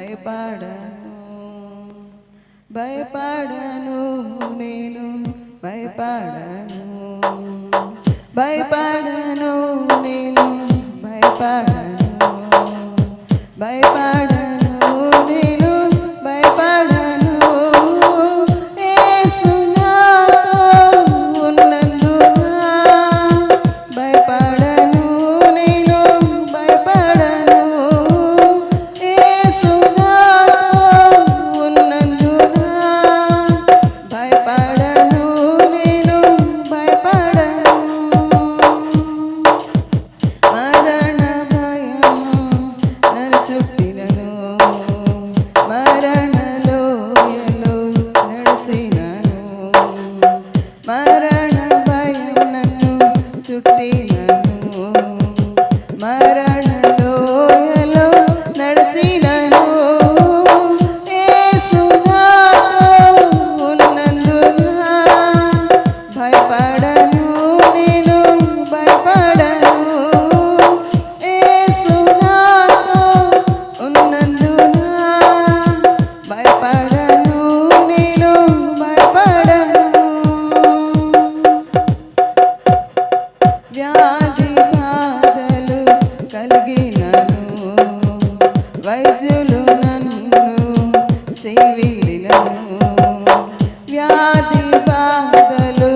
భయపడను భయపడను నేను భయపడను భయపడను నేను భయపడను భయపడను నేను భయపడను యేసు నాతో ఉన్నందున భయపడను నేను భయపడను యేసు నాతో ఉన్నందున భయపడను నేను భయపడను మరణ భయము నన్ను చుట్టినను మరణ లోయలో నడిచినను మరణ భయం నన్ను చుట్టినను మరణ లోయలో నడిచినను యేసు నాతో ఉన్నందున భయపడను నేను భయపడను యేసు నాతో ఉన్నందున భయపడను నేను భయపడను వ్యాధి బాధలు కలిగినను వైద్యులు నన్ను చెవిడినను వ్యాధి బాధలు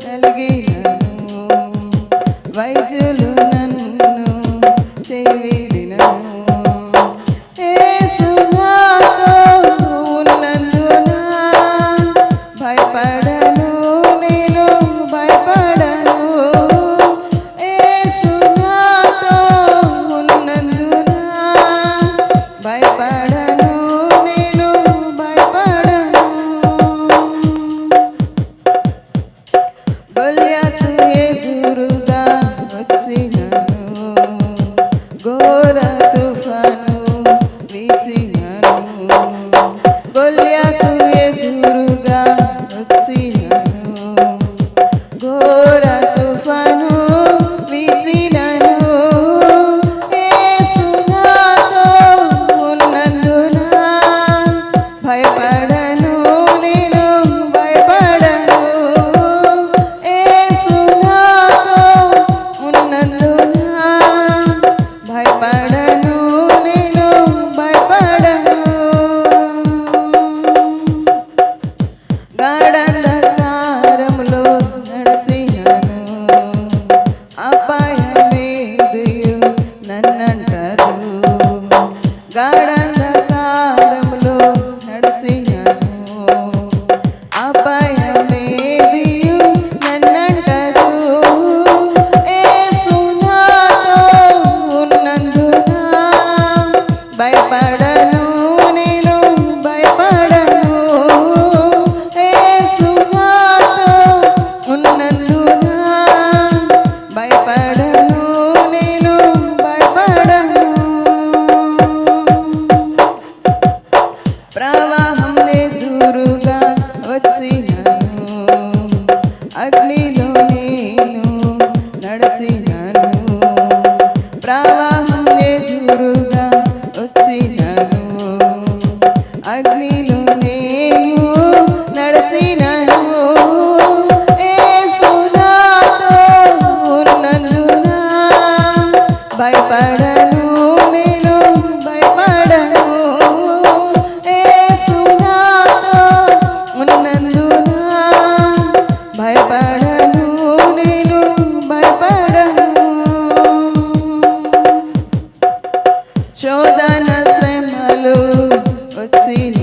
కలిగినను వైద్యులు నన్ను చెవిడినను యేసు నాతో ఉన్నందున భయపడను నేను భయపడను యేసు నాతో ఉన్నందున భయపడను నేను భయపడను గొల్యాతు ఎదురుగా వచ్చినను ఘోర తుఫాను వీచినను గొల్యాతు ఎదురుగా వచ్చినను ఘోర తుఫాను వీచినను యేసు నాతో ఉన్నందున భయపడను నేను భయపడను యేసు నాతో ఉన్నందున భయపడను నేను భయపడను గాఢంధకారములో నడిచినను అపాయమేదియు నన్నంటదు గాఢంధకారములో నడిచినను అపాయమేదియు నన్నంటదు యేసు నాతో ఉన్నందున భయపడను నేను భయపడను యేసు నాతో ఉన్నందున భయపడను నేను భయపడను ప్రవాహం ఎదురుగా వచ్చినను అగ్నిలో నేను నడిచినను ప్రవాహం ఎదురుగా వచ్చినను అగ్నిలో నేను నడిచినను యేసు నాతో ఉన్నందున భయపడను నేను భయపడను యేసు నాతో ఉన్నందున భయపడను నేను భయపడను శోధన శ్రమలు వచ్చిన